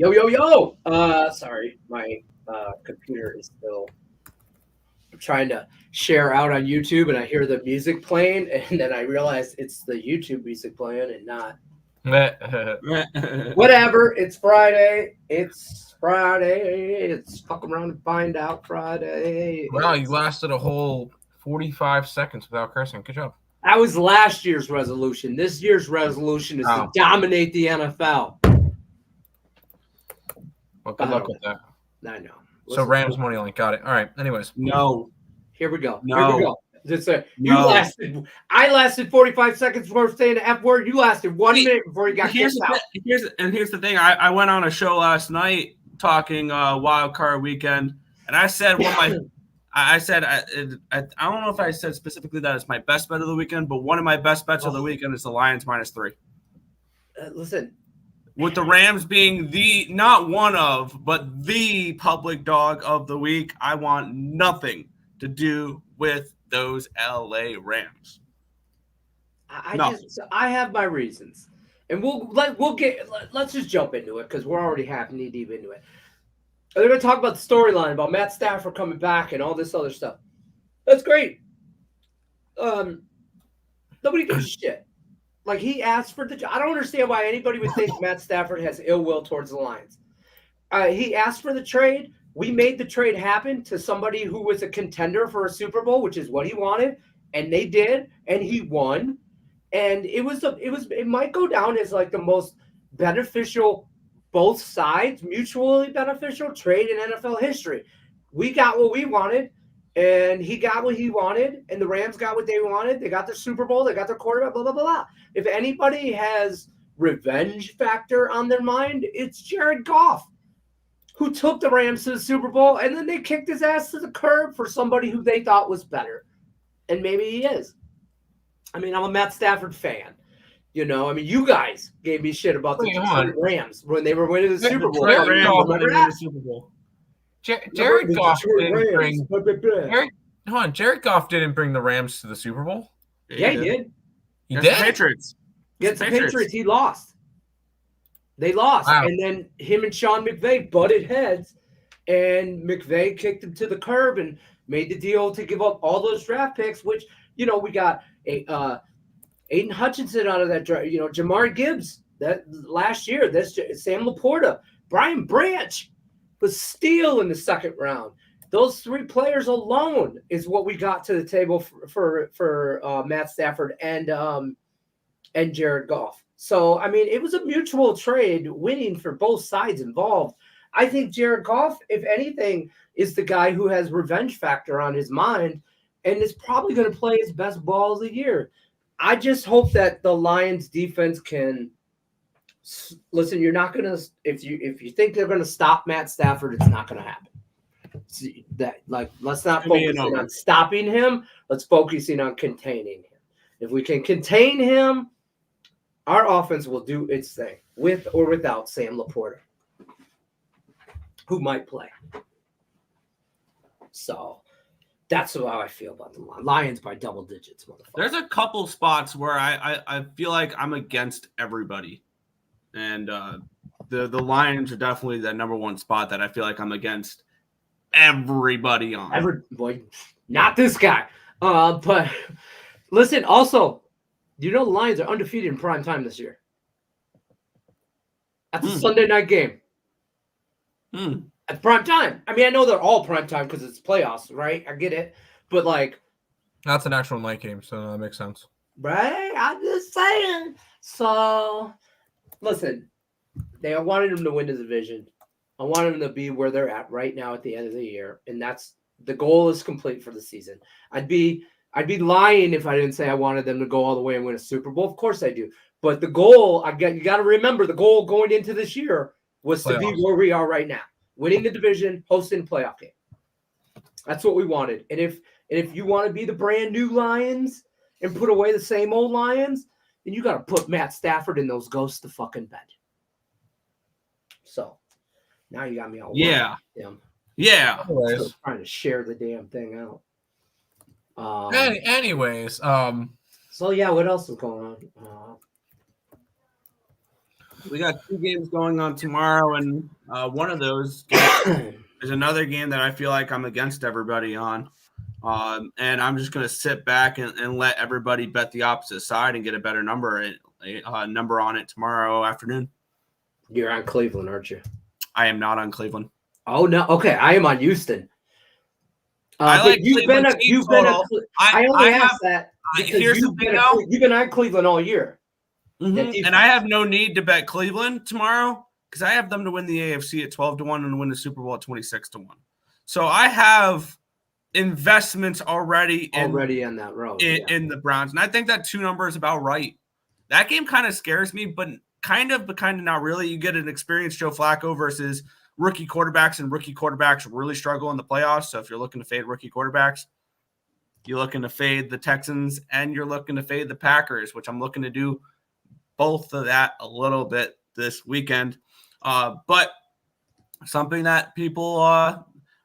Yo, yo, yo! Sorry, my computer is still trying to share out on YouTube, and I hear the music playing, and then I realize it's the YouTube music playing and not. Whatever. It's Friday. It's Friday. It's fuck around and find out Friday. Wow, you lasted a whole 45 seconds without cursing. Good job. That was last year's resolution. This year's resolution is to dominate the NFL. Well, good luck with that. I know. So Rams money line, got it. All right. Anyways, No. Here we go. No. Here we go. I lasted 45 seconds before saying the F word. You lasted 1 minute before you got kicked out. Here's the thing. I went on a show last night talking wild card weekend, and I said I don't know if I said specifically that it's my best bet of the weekend, but one of my best bets of the weekend is the Lions -3. Listen. With the Rams being not one of, but the public dog of the week, I want nothing to do with those LA Rams. I have my reasons, and let's just jump into it because we're already knee deep into it. They're going to talk about the storyline about Matt Stafford coming back and all this other stuff. That's great. Nobody gives a shit. Like, he asked for the job. I don't understand why anybody would think Matt Stafford has ill will towards the Lions. He asked for the trade. We made the trade happen to somebody who was a contender for a Super Bowl, which is what he wanted, and they did, and he won. And it might go down as like the most beneficial, both sides, mutually beneficial trade in NFL history. We got what we wanted, and he got what he wanted, and the Rams got what they wanted. They got their Super Bowl. They got their quarterback, blah, blah, blah, blah. If anybody has revenge factor on their mind, it's Jared Goff, who took the Rams to the Super Bowl, and then they kicked his ass to the curb for somebody who they thought was better. And maybe he is. I mean, I'm a Matt Stafford fan. You know, I mean, you guys gave me shit about the Rams when they were winning the Super Bowl. Jared Goff didn't bring. Jared Goff didn't bring the Rams to the Super Bowl. Yeah, he did. He did. Patriots. Against the Patriots, he lost. They lost, wow. And then him and Sean McVay butted heads, and McVay kicked him to the curb and made the deal to give up all those draft picks. Which, you know, we got Aiden Hutchinson out of that draft. You know, Jamar Gibbs that last year. That's Sam Laporta, Brian Branch was steal in the second round. Those three players alone is what we got to the table for Matt Stafford and Jared Goff. So, I mean, it was a mutual trade, winning for both sides involved. I think Jared Goff, if anything, is the guy who has revenge factor on his mind and is probably going to play his best ball of the year. I just hope that the Lions defense can listen. You're not going to if you think they're going to stop Matt Stafford, it's not going to happen. Let's not focus on stopping him. Let's focus on containing him. If we can contain him, our offense will do its thing with or without Sam Laporta, who might play. So that's how I feel about the Lions by double digits, motherfucker. There's a couple spots where I feel like I'm against everybody. And the Lions are definitely that number one spot that I feel like I'm against everybody on. Not this guy. But listen, also, you know the Lions are undefeated in prime time this year. That's a Sunday night game. At prime time. I mean, I know they're all prime time because it's playoffs, right? I get it. But, like... That's an actual night game, so that makes sense. Right? I'm just saying. So, listen. I wanted them to win the division. I wanted them to be where they're at right now at the end of the year. And that's... The goal is complete for the season. I'd be lying if I didn't say I wanted them to go all the way and win a Super Bowl. Of course I do. But the goal, you got to remember, the goal going into this year was to be where we are right now. Winning the division, hosting a playoff game. That's what we wanted. And if you want to be the brand new Lions and put away the same old Lions, then you got to put Matt Stafford and those ghosts to fucking bed. So now you got me all Yeah. Still trying to share the damn thing out. Anyways, so yeah, what else is going on? We got 2 games going on tomorrow, and one of those is another game that I feel like I'm against everybody on. And I'm just going to sit back and let everybody bet the opposite side and get a better number on it tomorrow afternoon. You're on Cleveland, aren't you? I am not on Cleveland. Oh no, okay. I am on Houston. I like you've Cleveland been. I only asked that because you've been on Cleveland all year. Mm-hmm. And I have no need to bet Cleveland tomorrow because I have them to win the AFC at 12-1 and win the Super Bowl at 26-1. So I have investments already in that road in the Browns, and I think that 2 number is about right. That game kind of scares me, but kind of not really. You get an experienced Joe Flacco versus rookie quarterbacks, and rookie quarterbacks really struggle in the playoffs. So if you're looking to fade rookie quarterbacks, you're looking to fade the Texans, and you're looking to fade the Packers, which I'm looking to do both of that a little bit this weekend. But something that people,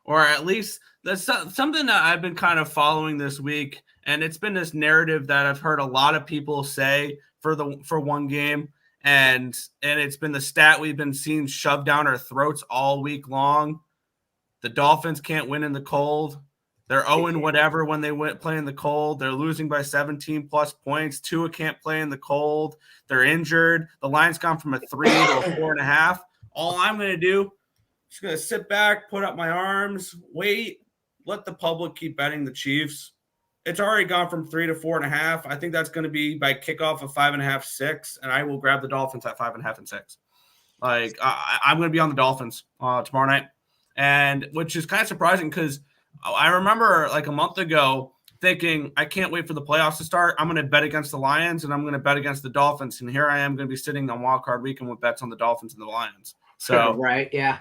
or at least that's something that I've been kind of following this week, and it's been this narrative that I've heard a lot of people say for one game, and it's been the stat we've been seeing shoved down our throats all week long. The Dolphins can't win in the cold. They're 0 whatever when they play in the cold. They're losing by 17 plus points. Tua can't play in the cold. They're injured. The line's gone from a 3 to a 4.5. All I'm going to do is going to sit back, put up my arms, wait, let the public keep betting the Chiefs. It's already gone from 3 to 4.5. I think that's going to be by kickoff of 5.5, 6, and I will grab the Dolphins at 5.5 and 6. Like I'm going to be on the Dolphins tomorrow night, and which is kind of surprising because I remember like a month ago thinking I can't wait for the playoffs to start. I'm going to bet against the Lions and I'm going to bet against the Dolphins, and here I am going to be sitting on Wild Card Weekend with bets on the Dolphins and the Lions. So right, yeah.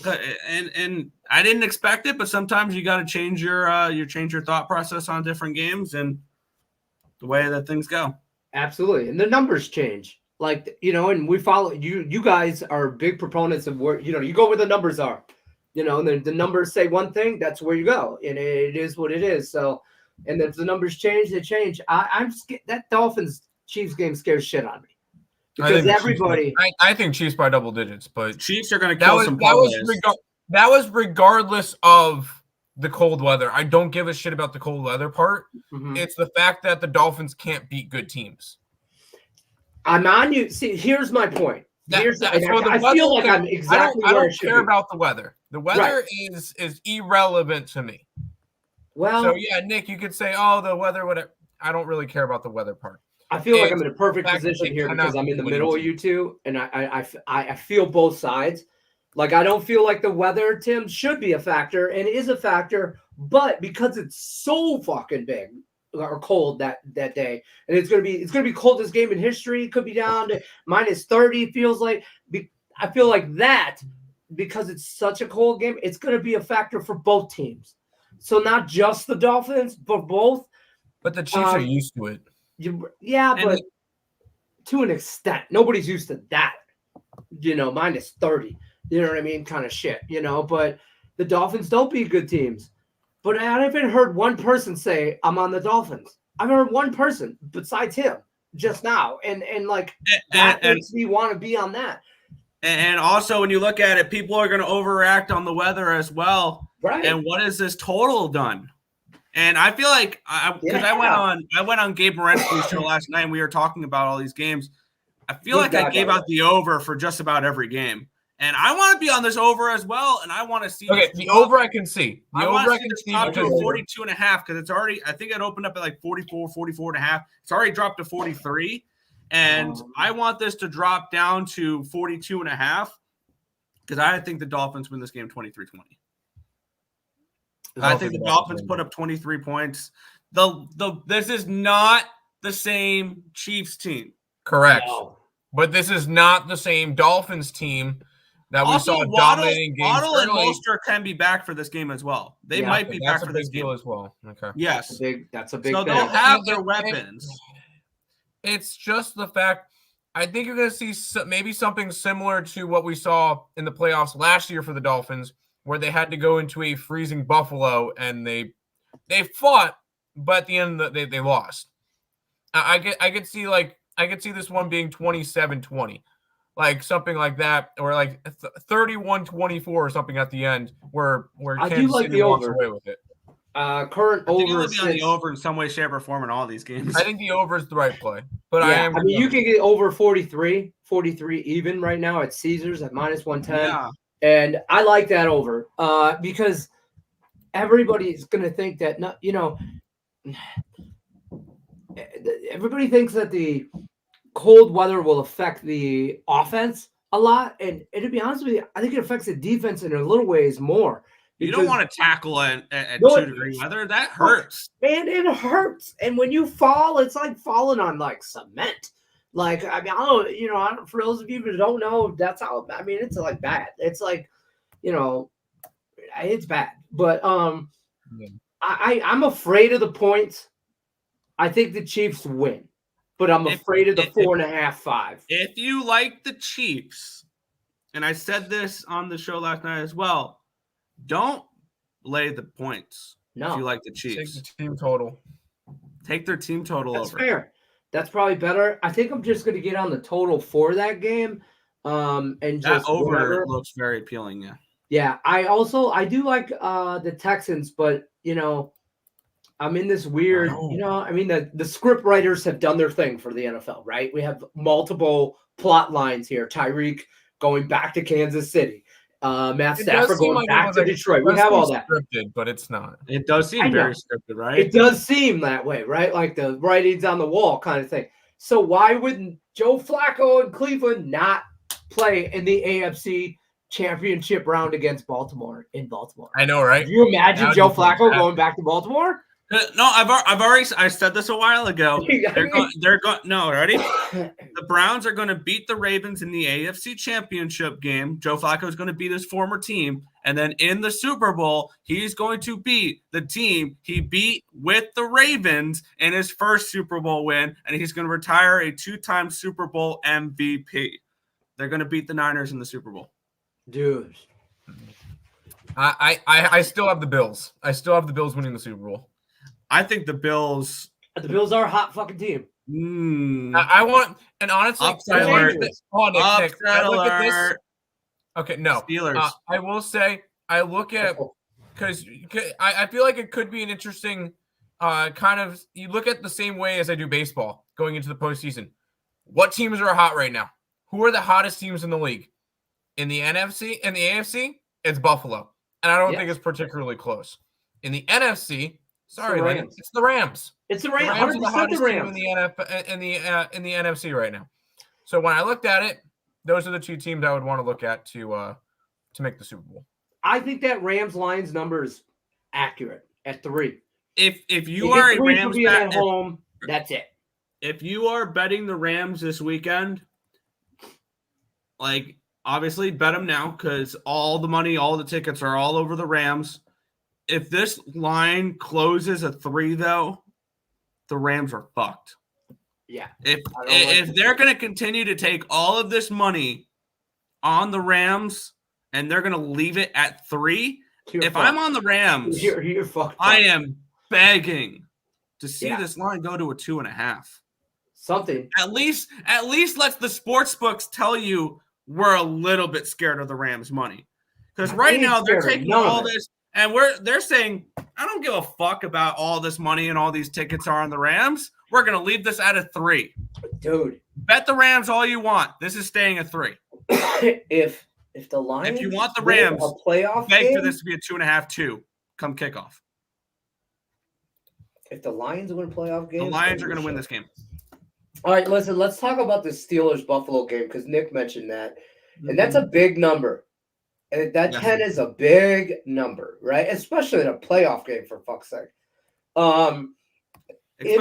And I didn't expect it, but sometimes you got to change your thought process on different games and the way that things go. Absolutely, and the numbers change. Like and we follow you. You guys are big proponents of where you go where the numbers are. And the numbers say one thing, that's where you go, and it is what it is. So, and if the numbers change, they change. I'm scared. That Dolphins Chiefs game scares shit on me because everybody. I think Chiefs by double digits, but Chiefs are going to kill some parlays. That was regardless of the cold weather. I don't give a shit about the cold weather part. Mm-hmm. It's the fact that the Dolphins can't beat good teams. I'm on you. See, here's my point. I feel like I'm exactly I where don't care about the weather. The weather is irrelevant to me. Well, so yeah, Nick, you could say, "Oh, the weather, whatever." I don't really care about the weather part. I feel like I'm in a perfect position here because I'm in the middle of you two, and I feel both sides. Like I don't feel like the weather, Tim, should be a factor, and is a factor, but because it's so fucking big or cold that day, and it's gonna be coldest game in history. It could be down to minus 30. It feels like I feel like that because it's such a cold game. It's gonna be a factor for both teams. So not just the Dolphins, but both. But the Chiefs are used to it. But to an extent, nobody's used to that. Minus 30. You know what I mean? Kind of shit. But the Dolphins don't beat good teams. But I haven't heard one person say, I'm on the Dolphins. I've heard one person besides him just now. And that makes me want to be on that. And also, when you look at it, people are going to overreact on the weather as well. Right. And what has this total done? And I feel like I went on Gabe Morency's show last night and we were talking about all these games. I feel like I gave out the over for just about every game. And I want to be on this over as well, and I want to see. Okay, the over I can see. The over I can see drop to 42.5 because it's already. I think it opened up at like 44, 44.5. It's already dropped to 43, and I want this to drop down to 42.5 because I think the Dolphins win this game 23-20. I think the Dolphins put up 23 points. This is not the same Chiefs team. Correct, but this is not the same Dolphins team that we saw dominating games. Waddle and Mostert can be back for this game as well. They might be back for this game as well. Okay. Yes. That's a big So they'll have their weapons. It's just the fact I think you're going to see maybe something similar to what we saw in the playoffs last year for the Dolphins, where they had to go into a freezing Buffalo and they fought, but at the end they lost. I could see this one being 27-20. like something like that, or like 31-24 or something at the end, where I do Kansas like City the walks over. away with it. Current I think I'm over gonna be on the sits. over in some way, shape, or form in all these games. I think the over is the right play, but Yeah, I mean, you can get over 43 even right now at Caesars at -110. Yeah. And I like that over because everybody's going to think that, everybody thinks that the cold weather will affect the offense a lot. And to be honest with you, I think it affects the defense in a little ways more. You don't want to tackle at 2-degree weather. That hurts. Man, it hurts. And when you fall, it's like falling on like cement. Like, I mean, for those of you who don't know, that's how, I mean, it's like bad. It's like, it's bad. But I'm afraid of the points. I think the Chiefs win, but I'm afraid of the 4.5, 5. If you like the Chiefs, and I said this on the show last night as well, don't lay the points. No. If you like the Chiefs. Take the team total. Take their team total That's over. fair. That's probably better. I think I'm just going to get on the total for that game. And just that over whatever. Looks very appealing, yeah. Yeah, I do like the Texans, but I'm in this weird, I mean the script writers have done their thing for the NFL, right? We have multiple plot lines here. Tyreek going back to Kansas City. Matt Stafford going back to Detroit. We have all that. Scripted, but it's not. It does seem very scripted, right? It does seem that way, right? Like the writings on the wall kind of thing. So why wouldn't Joe Flacco and Cleveland not play in the AFC Championship round against Baltimore in Baltimore? I know, right? Can you imagine Joe Flacco going back to Baltimore? No, I've already said this a while ago. They're going. No, ready? The Browns are going to beat the Ravens in the AFC Championship game. Joe Flacco is going to beat his former team, and then in the Super Bowl, he's going to beat the team he beat with the Ravens in his first Super Bowl win, and he's going to retire a 2-time Super Bowl MVP. They're going to beat the Niners in the Super Bowl. Dude, I still have the Bills. I still have the Bills winning the Super Bowl. I think the Bills. The Bills are a hot fucking team. I want, and honestly, upset alert. Nick, look at this. Okay, no. Steelers. I will say, I look at, because I feel like it could be an interesting kind of, you look at the same way as I do baseball going into the postseason. What teams are hot right now? Who are the hottest teams in the league? In the NFC and the AFC, it's Buffalo. And I don't think it's particularly close. In the NFC, sorry, it's the Rams. It's the Rams. 100% The hottest the Rams. team in the NFC right now. So when I looked at it, those are the two teams I would want to look at to make the Super Bowl. I think that Rams-Lions number is accurate at 3. If you are a Rams at home, that's it. If you are betting the Rams this weekend, like obviously bet them now because all the money, all the tickets are all over the Rams. If this line closes at 3, though, the Rams are fucked. Yeah. If they're going to continue to take all of this money on the Rams and they're going to leave it at 3, I'm on the Rams, you're fucked. I am begging to see this line go to a 2.5. Something. At least let the sports books tell you we're a little bit scared of the Rams' money. Because right now they're taking all this. And they're saying, I don't give a fuck about all this money and all these tickets are on the Rams. We're going to leave this at a 3. Dude. Bet the Rams all you want. This is staying at 3. If the Lions if you want the Rams, a playoff beg game, for this to be a 2.5, 2. Come kickoff. If the Lions win a playoff game, the Lions are going to win this game. All right, listen, let's talk about the Steelers-Buffalo game because Nick mentioned that. And that's a big number. And that 10 is a big number, right? Especially in a playoff game, for fuck's sake. In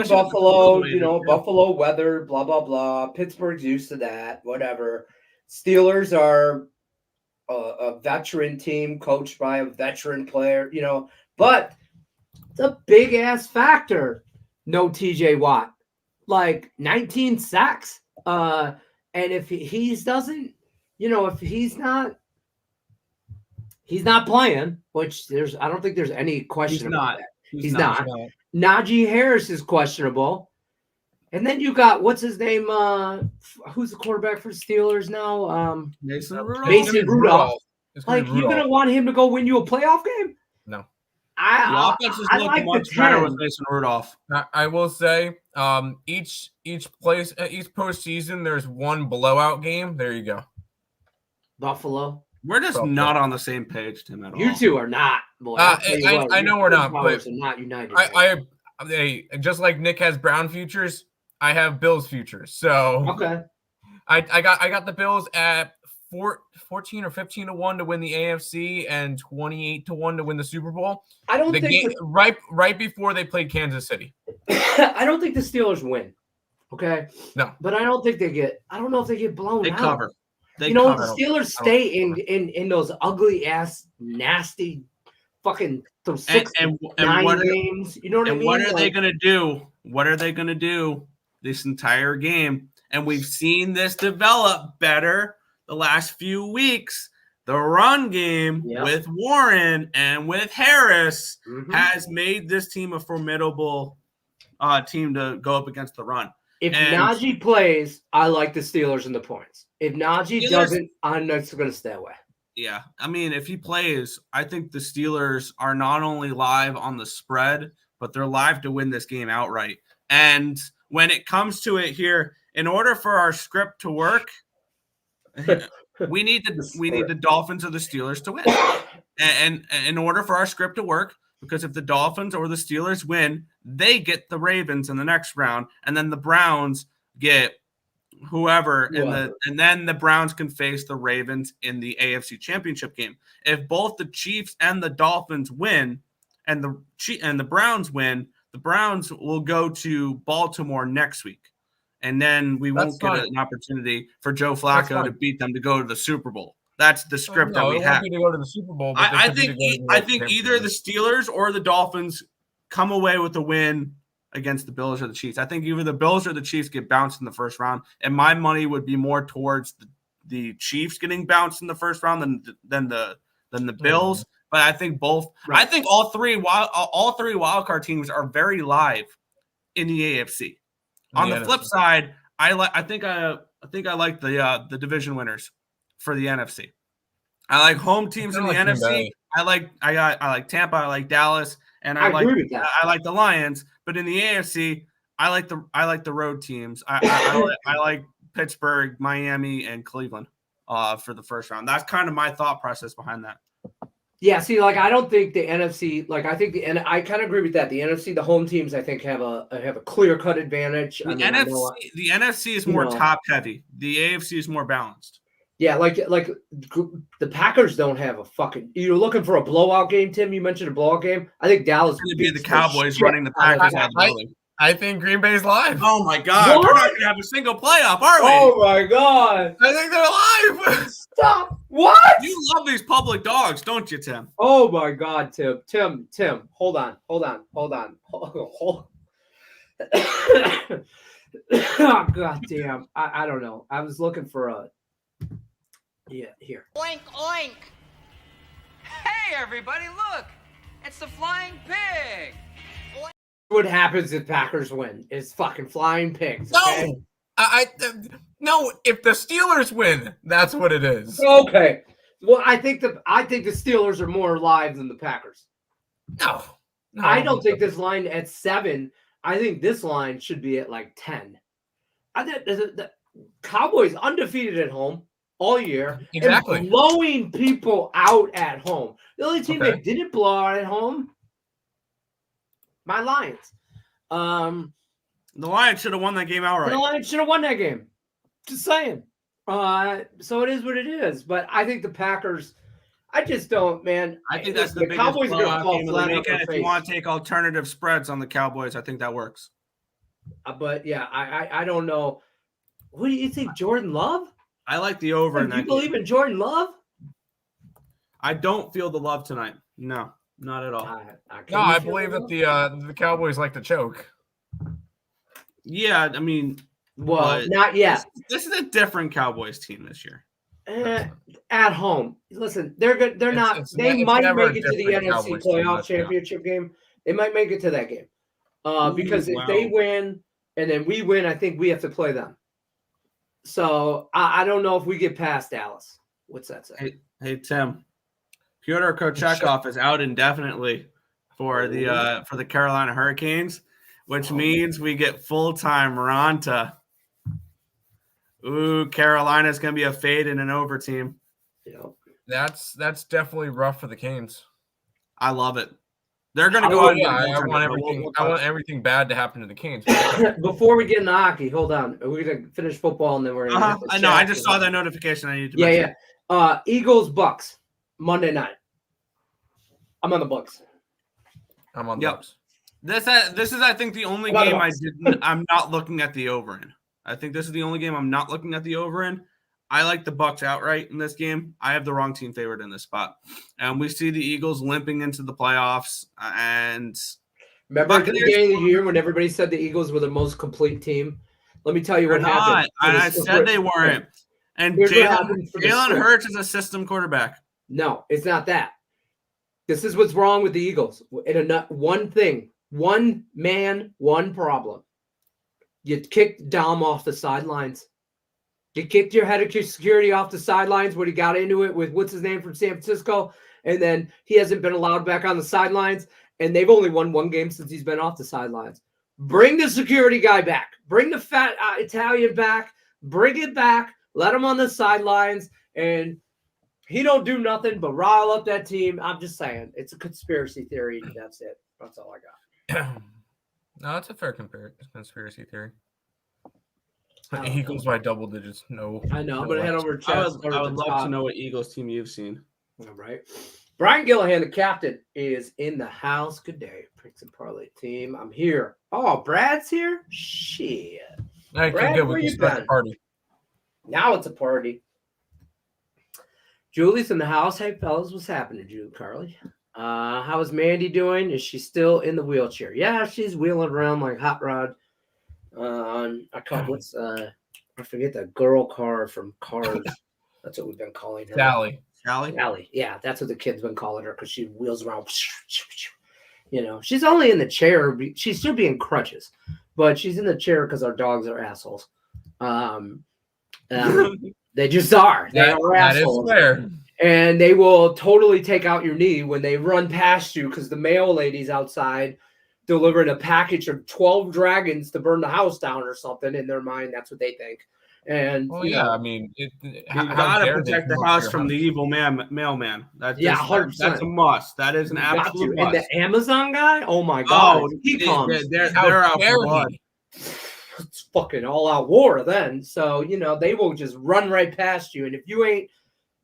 Buffalo, Buffalo weather, blah, blah, blah. Pittsburgh's used to that, whatever. Steelers are a veteran team coached by a veteran player, But it's a big-ass factor. No TJ Watt. Like 19 sacks. And if he's not playing, which I don't think there's any question about that. He's not. Najee Harris is questionable. And then you got what's his name? Who's the quarterback for the Steelers now? Mason Rudolph. Mason Rudolph. Like you're gonna Rudolph. want him to go win you a playoff game? No. The offense is looking like much the better 10. with Mason Rudolph. I will say, each postseason, there's one blowout game. There you go. Buffalo. We're just not on the same page, Tim, at all. You two are not. Boy, I know we're not, but are not united. I just like Nick has Brown futures, I have Bills futures. So okay. I got the Bills at 14 or 15 to 1 to win the AFC and 28 to 1 to win the Super Bowl. I don't think right before they played Kansas City. I don't think the Steelers win. Okay. No. But I don't think I don't know if they get blown out. They cover. The Steelers stay in those ugly ass, nasty, fucking those 9 games. You know what I mean? What are they gonna do? What are they gonna do this entire game? And we've seen this develop better the last few weeks. The run game with Warren and with Harris has made this team a formidable team to go up against the run. If Najee plays, I like the Steelers in the points. If Najee doesn't, I'm just going to stay away. Yeah. I mean, if he plays, I think the Steelers are not only live on the spread, but they're live to win this game outright. And when it comes to it here, in order for our script to work, we need the Dolphins or the Steelers to win. And in order for our script to work, because if the Dolphins or the Steelers win, they get the Ravens in the next round, and then the Browns get whoever, and then the Browns can face the Ravens in the AFC Championship game. If both the Chiefs and the Dolphins win, and the Browns win, the Browns will go to Baltimore next week, and then we won't get an opportunity for Joe Flacco to beat them to go to the Super Bowl. That's the script that we have. To go to the Super Bowl. I think either the Steelers or the Dolphins come away with a win against the Bills or the Chiefs. I think either the Bills or the Chiefs get bounced in the first round, and my money would be more towards the Chiefs getting bounced in the first round than the Bills. But I think both. Right. I think all three wildcard teams are very live in the AFC. On the flip side, I think I like the division winners for the NFC. I like home teams in the NFC. I like Tampa, I like Dallas, and I like the Lions. But in the AFC, I like the road teams. I like Pittsburgh, Miami, and Cleveland for the first round. That's kind of my thought process behind that. Yeah, see, like I don't think the NFC, like I think I kind of agree with that. The NFC, the home teams, I think have a clear-cut advantage. The NFC is more top heavy. The AFC is more balanced. Yeah, like the Packers don't have a fucking. You're looking for a blowout game, Tim. You mentioned a blowout game. I think Dallas is going to be the Cowboys running the Packers out of the building. I think Green Bay's live. Oh my God, we're not going to have a single playoff, are we? Oh my God, I think they're live. Stop! What? You love these public dogs, don't you, Tim? Oh my God, Tim. Hold on. Oh God damn! I don't know. I was looking for a. Yeah, here. Oink, oink. Hey, everybody, look. It's the flying pig. What happens if Packers win is fucking flying pigs. Okay? No, no. If the Steelers win, that's what it is. Okay. Well, I think the Steelers are more alive than the Packers. No, I don't think this line at 7. I think this line should be at like 10. I think the Cowboys undefeated at home all year, exactly, and blowing people out at home. The only team that didn't blow out at home, my Lions. The Lions should have won that game outright. The Lions should have won that game. Just saying. So it is what it is. But I think the Packers. I just don't, man. I think that's the Cowboys are going to fall flat on their face. If you want to take alternative spreads on the Cowboys, I think that works. But yeah, I don't know. What do you think, Jordan Love? I like the over in that game. Do you believe in Jordan Love? I don't feel the love tonight. No, not at all. I believe that the Cowboys like to choke. Yeah, I mean, not yet. This is a different Cowboys team this year. At home, listen, they're good. They're not. They might make it to the NFC playoff championship game. They might make it to that game. Because if they win, and then we win, I think we have to play them. So I don't know if we get past Dallas. What's that say? Hey Tim, Pyotr Kochetkov is out indefinitely for the Carolina Hurricanes, which means we get full-time Ranta. Ooh, Carolina's gonna be a fade and an over team. Yep. That's definitely rough for the Canes. I love it. They're gonna go. I want everything bad to happen to the Canes. Before we get into hockey, hold on. We're gonna finish football and then we're gonna. I know. I just saw that notification. I need to. Yeah. Eagles Bucks Monday night. I'm on the Bucks. I'm on the Bucks. This is I think the only game I'm not looking at the over in. I think this is the only game I'm not looking at the over in. I like the Bucks outright in this game. I have the wrong team favored in this spot. And we see the Eagles limping into the playoffs. And remember at the beginning of the year when everybody said the Eagles were the most complete team? Let me tell you what happened. I said they weren't. And Jalen Hurts is a system quarterback. No, it's not that. This is what's wrong with the Eagles. One thing, one man, one problem. You kicked Dom off the sidelines. You kicked your head of security off the sidelines when he got into it with what's his name from San Francisco, and then he hasn't been allowed back on the sidelines, and they've only won one game since he's been off the sidelines. Bring the security guy back. Bring the fat Italian back. Bring it back. Let him on the sidelines, and he don't do nothing but rile up that team. I'm just saying. It's a conspiracy theory. That's it. That's all I got. No, that's a fair conspiracy theory. Eagles by double digits. No. I know. I'm going to head over to chat. I would love to know what Eagles team you've seen. All right. Brian Gillihan, the captain, is in the house. Good day, Picks and Parlay team. I'm here. Oh, Brad's here? Shit. Brad, where you been? Party. Now it's a party. Julie's in the house. Hey, fellas, what's happening, Julie Carly? How is Mandy doing? Is she still in the wheelchair? Yeah, she's wheeling around like hot rod. I forget that girl car from Cars. That's what we've been calling her. Sally. Yeah, that's what the kids been calling her because she wheels around. You know, she's only in the chair. She should be in crutches, but she's in the chair because our dogs are assholes. They just are. They are assholes. That is fair. And they will totally take out your knee when they run past you because the mail lady's outside delivering a package of 12 dragons to burn the house down or something. In their mind, that's what they think. And I mean, you gotta protect the house from the evil mailman. That's 100%. That's a must. That is an absolute must. And the Amazon guy, oh my god, he comes. They're out for blood. It's fucking all out war then. So they will just run right past you, and if you ain't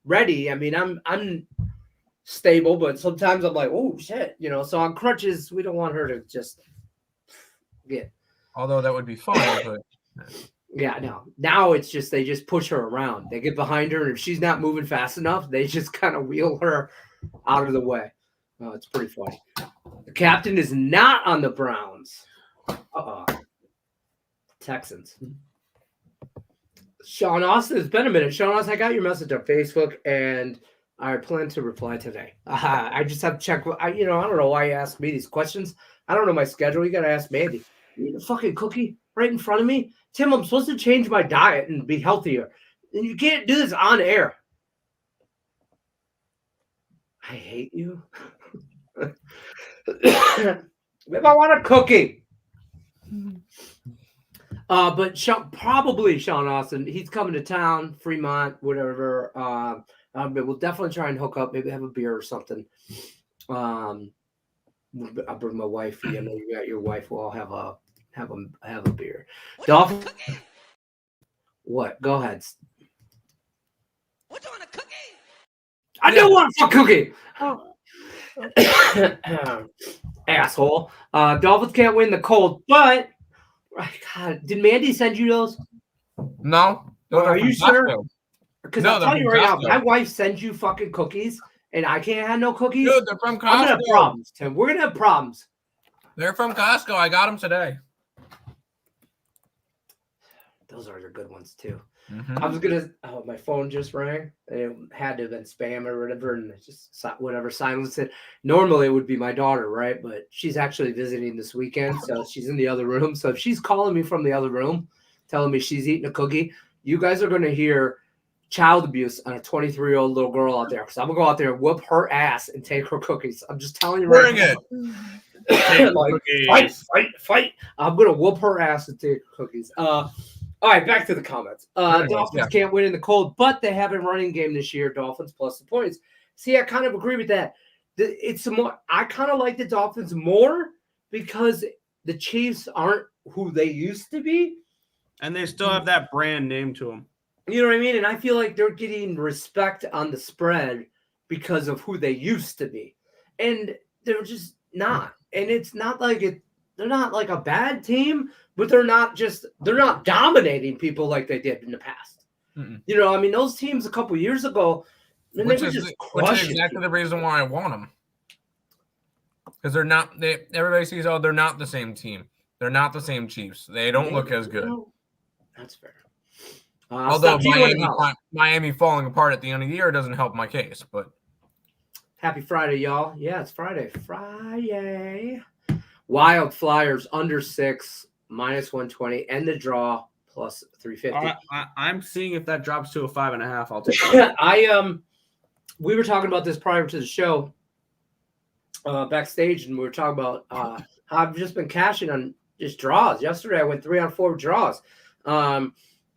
ready, I mean, I'm stable, but sometimes I'm like, oh shit, So on crutches, we don't want her to just get. Although that would be fun, but. Yeah, no. Now it's just they just push her around. They get behind her, and if she's not moving fast enough, they just kind of wheel her out of the way. Oh, it's pretty funny. The captain is not on the Browns. Texans. Sean Austin, it's been a minute. Sean Austin, I got your message on Facebook, and I plan to reply today. I just have to check. I don't know why you ask me these questions. I don't know my schedule. You got to ask Mandy. You need a fucking cookie right in front of me? Tim, I'm supposed to change my diet and be healthier. And you can't do this on air. I hate you. Maybe I want a cookie. But Sean Austin, he's coming to town, Fremont, whatever. But we'll definitely try and hook up, maybe have a beer or something. I'll bring my wife. You know, you got your wife. We'll all have a beer. Dolphin. What? Go ahead. We're doing a cookie. I do want a cookie. Asshole. Dolphins can't win the cold, but God, did Mandy send you those? No. Are you sure? Because no, I'll tell you right now, my wife sends you fucking cookies, and I can't have no cookies. Dude, they're from Costco. I'm gonna have problems, Tim. We're gonna have problems. They're from Costco. I got them today. Those are the good ones too. Mm-hmm. I was gonna. Oh, my phone just rang. It had to have been spam or whatever, and it just whatever silenced it. Normally, it would be my daughter, right? But she's actually visiting this weekend, so she's in the other room. So if she's calling me from the other room, telling me she's eating a cookie, you guys are gonna hear child abuse on a 23-year-old little girl out there. Because I'm gonna go out there, whoop her ass, and take her cookies. I'm just telling you right now. Like, fight! I'm gonna whoop her ass and take her cookies. All right, back to the comments. Dolphins can't win in the cold, but they have a running game this year. Dolphins plus the points. See, I kind of agree with that. It's more. I kind of like the Dolphins more because the Chiefs aren't who they used to be, and they still have that brand name to them. You know what I mean? And I feel like they're getting respect on the spread because of who they used to be, and they're just not. And it's not like it. They're not like a bad team, but they're not dominating people like they did in the past. Mm-mm. You know, I mean, those teams a couple years ago, which is exactly the reason why I want them. Because they're not. Everybody sees, they're not the same team. They're not the same Chiefs. They don't look as good. That's fair. Although Miami falling apart at the end of the year doesn't help my case. But happy Friday, y'all! Yeah, it's Friday. Wild Flyers under 6 -120 and the draw plus 350. I'm seeing if that drops to a 5.5. I'll take it. We were talking about this prior to the show backstage, and we were talking about how I've just been cashing on just draws. Yesterday, I went 3 on 4 draws, and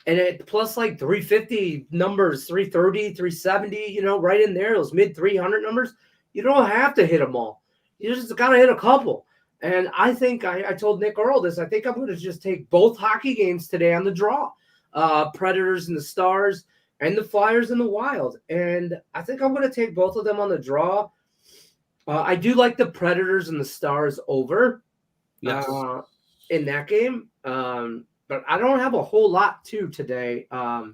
it plus like 350 numbers, 330, 370. You know, right in there, those mid 300 numbers. You don't have to hit them all. You just got to hit a couple. And I think I told Nick Earl this. I think I'm going to just take both hockey games today on the draw. Predators and the Stars and the Flyers and the Wild. And I think I'm going to take both of them on the draw. I do like the Predators and the Stars over in that game. But I don't have a whole lot today. I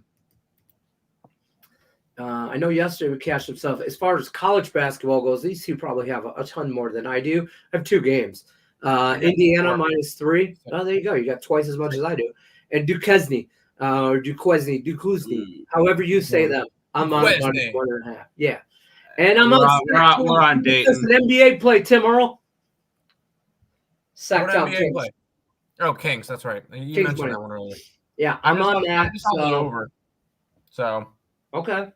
know yesterday we cashed some stuff. As far as college basketball goes, these two probably have a ton more than I do. I have 2 games. Indiana -3. Oh, there you go. You got twice as much as I do. And Duquesne, or Duquesne, however you say them. I'm on 1.5. Yeah. And I'm we're on date. It's an NBA play, Tim Earl. Sacked out Kings. Play? Oh, Kings. That's right. You Kings mentioned that one earlier. Yeah, I'm on that. I just held it over. So. Okay.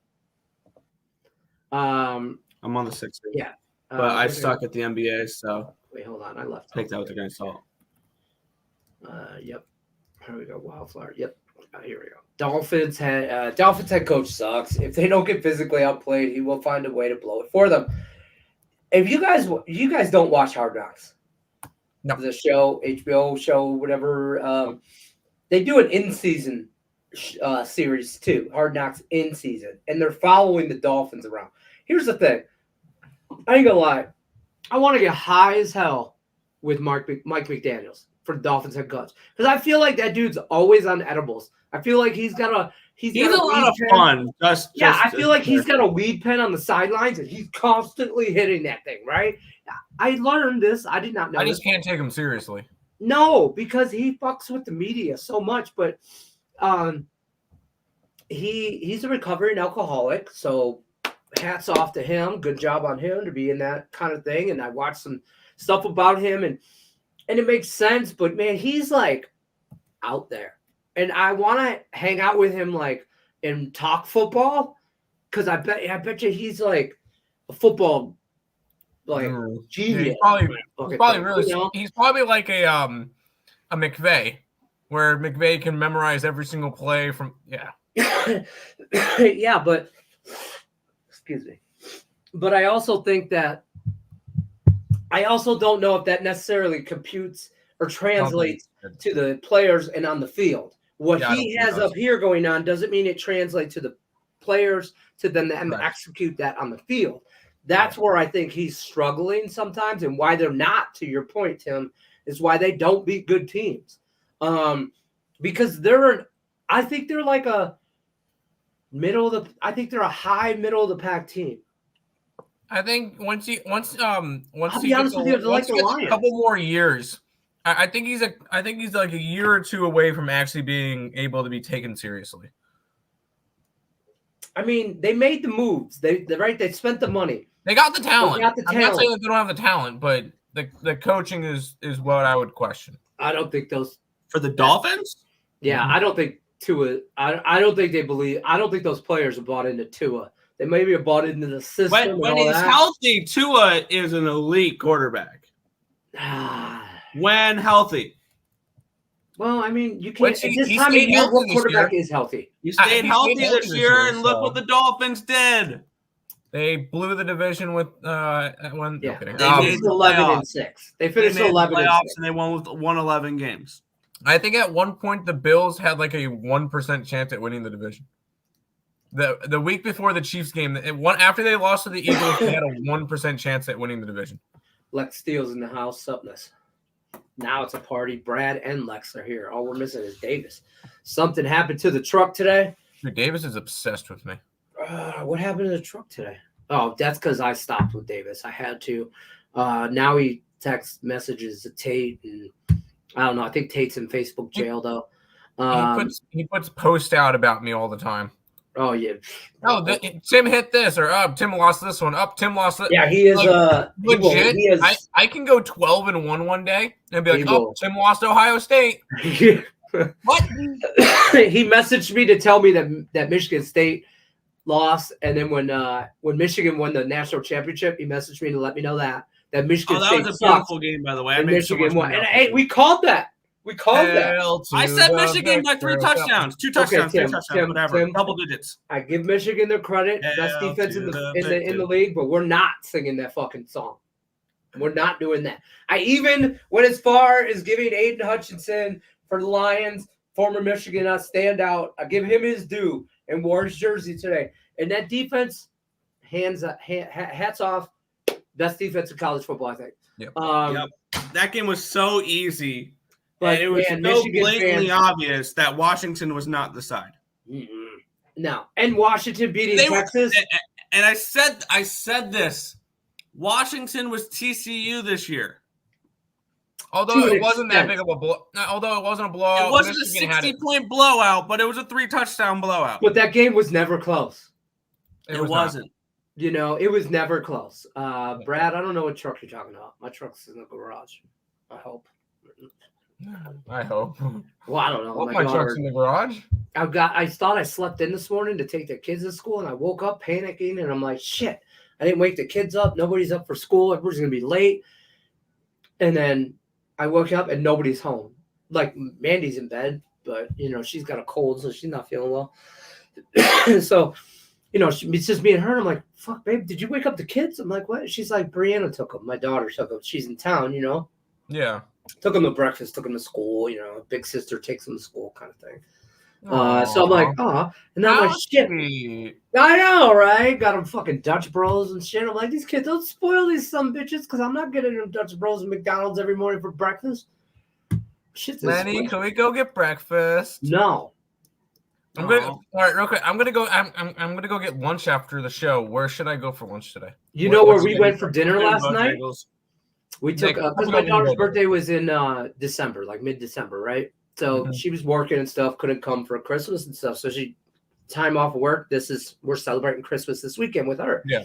I'm on the Sixers. Yeah. But I suck at the NBA, so wait, hold on. I left. Take that with a grain of salt. Yep. Here we go. Wildflower. Yep. Here we go. Dolphins head coach sucks. If they don't get physically outplayed, he will find a way to blow it for them. If you guys don't watch Hard Knocks, no. The show, HBO show, whatever, they do an in-season series too. Hard Knocks in season, and they're following the Dolphins around. Here's the thing. I ain't gonna lie. I want to get high as hell with Mike McDaniels for the Dolphins head coach because I feel like that dude's always on edibles. I feel like he's got a lot of fun. I feel like he's got a weed pen on the sidelines and he's constantly hitting that thing. Right? I learned this. I did not know. I just can't take him seriously. No, because he fucks with the media so much, but he's a recovering alcoholic, so hats off to him. Good job on him to be in that kind of thing. And I watched some stuff about him and it makes sense, but man, he's like out there. And I want to hang out with him like and talk football because I bet you he's like a football genius. Yeah, he's probably like a McVay, where McVay can memorize every single play from yeah, but excuse me. But I also think that I also don't know if that necessarily computes or translates to the players and on the field. What he has up here going on doesn't mean it translates to the players to then execute that on the field. That's where I think he's struggling sometimes, and why they're not, to your point, Tim, is why they don't beat good teams. Because I think they're like a high middle of the pack team. I think once he gets a couple more years, I think he's like a year or two away from actually being able to be taken seriously. I mean, they made the moves. They spent the money. They got the talent. I'm not saying that they don't have the talent, but the coaching is what I would question. I don't think those for the Dolphins. Yeah, I don't think Tua. I don't think they believe. I don't think those players are bought into Tua. They maybe are bought into the system. When he's healthy, Tua is an elite quarterback. When healthy. Well, I mean, you can't. At this time of year, what quarterback is healthy? He stayed healthy this year, and look what the Dolphins did. They blew the division with one. Yeah, no, they finished 11-6. They finished 11-6, and they won with 111 games. I think at one point the Bills had like a 1% chance at winning the division. The week before the Chiefs game, after they lost to the Eagles, they had a 1% chance at winning the division. Lex Steele's in the house. Supness. Now it's a party. Brad and Lex are here. All we're missing is Davis. Something happened to the truck today. Dude, Davis is obsessed with me. What happened to the truck today? Oh, that's because I stopped with Davis. I had to. Now he text messages to Tate, and I don't know. I think Tate's in Facebook jail though. He puts posts out about me all the time. Oh yeah. Tim hit this, or Tim lost this one. Tim lost it. Yeah, he is legit. He is, I can go 12-1 one day and be like, Tim lost Ohio State. What? He messaged me to tell me that Michigan State lost, and then when Michigan won the national championship, he messaged me to let me know that Michigan State was a beautiful game, by the way. And Michigan won. And hey, we called that. We called that. I said Michigan by 3 touchdowns, 2 touchdowns, 3 touchdowns, whatever. Double digits. I give Michigan their credit. Best defense in the league, but we're not singing that fucking song. We're not doing that. I even went as far as giving Aiden Hutchinson for the Lions, former Michigan standout. I give him his due and wore his jersey today. And that defense, hats off. Best defense in college football, I think. Yep. That game was so easy. But it was so blatantly obvious that Washington was not the side. No. And Washington beating Texas. And I said this. Washington was TCU this year. Although it wasn't that big of a blow. Although it wasn't a blowout. It wasn't a 60-point blowout, but it was a 3-touchdown blowout. But that game was never close. It wasn't. You know, it was never close. Brad, I don't know what truck you're talking about. My truck's in the garage. I hope. Well, I don't know. My truck's in the garage. I thought I slept in this morning to take the kids to school, and I woke up panicking, and I'm like, shit, I didn't wake the kids up. Nobody's up for school. Everybody's going to be late. And then I woke up, and nobody's home. Like, Mandy's in bed, but, you know, she's got a cold, so she's not feeling well. So, you know, it's just me and her. And I'm like, fuck, babe, did you wake up the kids? I'm like, what? She's like, Brianna took them. My daughter took them. She's in town, you know? Yeah. Took them to breakfast, took them to school, you know, big sister takes them to school kind of thing. So I'm like, oh, and then I'm like, shit. I know, right? Got them fucking Dutch Bros and shit. I'm like, these kids, don't spoil these some bitches because I'm not getting them Dutch Bros and McDonald's every morning for breakfast. Shit, Lenny, can we go get breakfast? No. I'm gonna all right, real quick. I'm gonna go get lunch after the show. Where should I go for lunch today? You know where we went for dinner last night? We took because my daughter's birthday was in December, like mid-December, right? So she was working and stuff, couldn't come for Christmas and stuff. So she time off of work. We're celebrating Christmas this weekend with her. Yeah.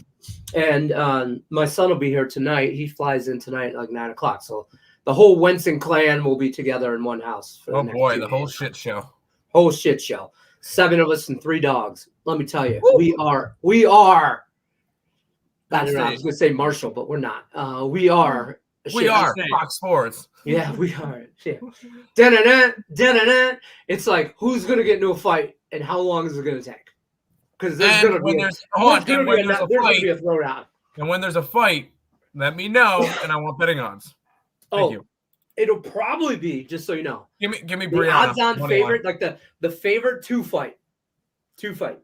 And my son will be here tonight. He flies in tonight like 9:00. So the whole Wenson clan will be together in one house. Oh boy, the whole shit show. Whole shit show. 7 of us and 3 dogs. Let me tell you, we are. I don't know. I was going to say Marshall, but we're not. We are. Fox Sports. Yeah, we are. Shit. Da-na-na. It's like, who's going to get into a fight and how long is it going to take? Because there's going to be a throwdown. And when there's a fight, let me know, and I want betting odds. Thank you. It'll probably be, just so you know. Give me the Brianna. odds-on favorite, like the favorite two fight.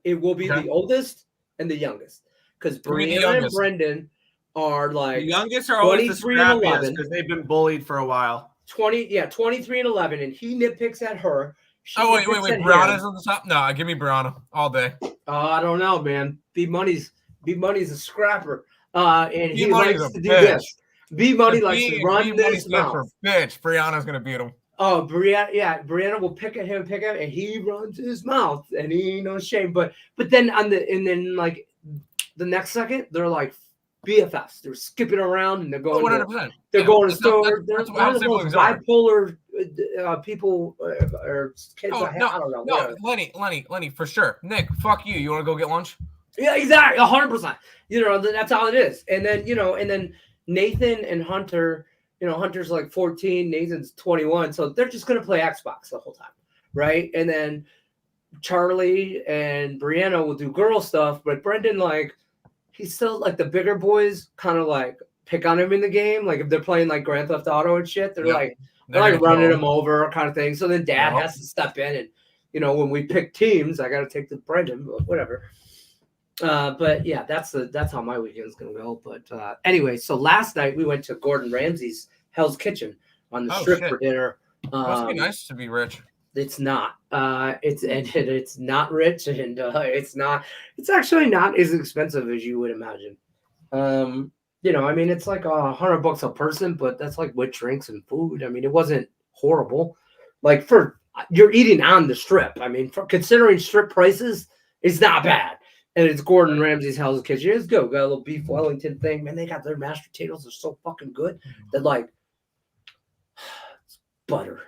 It will be the oldest and the youngest. Because Brianna and Brendan are like the youngest are always the scrappiest because they've been bullied for a while. 23 and 11, and he nitpicks at her. Wait. Brianna's on the top? No, give me Brianna all day. I don't know, man. B Money's a scrapper. And he likes to do this. B Money likes to run this mouth. For bitch, Brianna's gonna beat him. Oh, Brianna will pick at him, and he runs his mouth, and he ain't no shame. But then like the next second, they're like BFFs. They're skipping around and they're going. 100%. They're going to store. They're one of the most bipolar people or kids. I don't know. No, Lenny, for sure. Nick, fuck you. You want to go get lunch? Yeah, exactly, 100%. That's all it is. And then Nathan and Hunter. Hunter's like 14, Nathan's 21, so they're just gonna play Xbox the whole time, right? And then Charlie and Brianna will do girl stuff, but Brendan, like, he's still like the bigger boys kind of like pick on him in the game. Like if they're playing like Grand Theft Auto and shit, they're like running him over kind of thing. So then Dad has to step in, and when we pick teams, I got to take the Brendan, whatever. But yeah, that's how my weekend's gonna go. But anyway, so last night we went to Gordon Ramsay's Hell's Kitchen on the strip for dinner. Must be nice to be rich. It's not. It's not rich, and it's actually not as expensive as you would imagine. It's like $100 a person, but that's like with drinks and food. I mean, it wasn't horrible. Like you're eating on the strip. I mean, for considering strip prices, it's not bad. And it's Gordon Ramsay's Hell's Kitchen. It's good. Got a little beef Wellington thing. Man, they got their mashed potatoes. They're so fucking good. They're like, it's butter.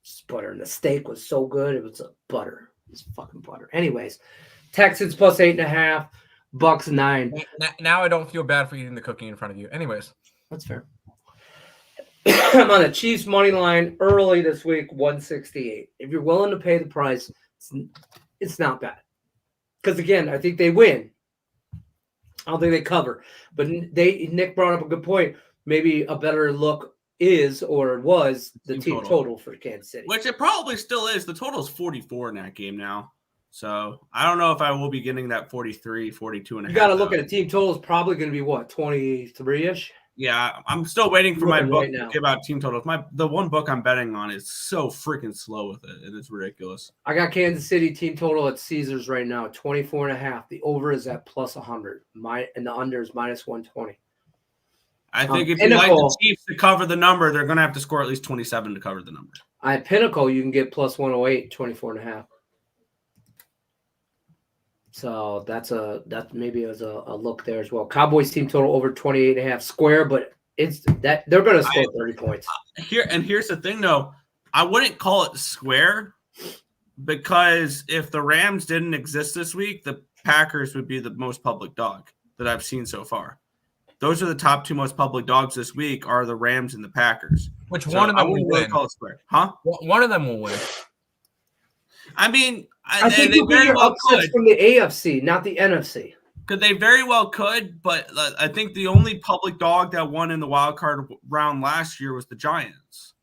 It's butter. And the steak was so good. It was butter. It's fucking butter. Anyways, Texans plus 8.5. Bucks 9. Now I don't feel bad for eating the cookie in front of you. Anyways. That's fair. I'm on the Chiefs money line early this week, 168. If you're willing to pay the price, it's not bad. Because, again, I think they win. I don't think they cover. But Nick brought up a good point. Maybe a better look was the team total for Kansas City. Which it probably still is. The total is 44 in that game now. So I don't know if I will be getting that 43, 42 and a half. You got to look at a team total. It's probably going to be, 23-ish? Yeah, I'm still waiting for my book to give out team totals. The one book I'm betting on is so freaking slow with it. It is ridiculous. I got Kansas City team total at Caesars right now, 24.5. The over is at plus 100. And the under is minus 120. I think if you like the Chiefs to cover the number, they're going to have to score at least 27 to cover the number. At Pinnacle, you can get plus 108, 24.5. So that's maybe as a look there as well. Cowboys team total over 28.5 square, but it's that they're going to score 30 points. Here's the thing though, I wouldn't call it square because if the Rams didn't exist this week, the Packers would be the most public dog that I've seen so far. Those are the top two most public dogs this week are the Rams and the Packers. Which one of them will win? Call it square. Huh? One of them will win. I mean, I think they very well could from the AFC, not the NFC. They very well could, but I think the only public dog that won in the wild card round last year was the Giants.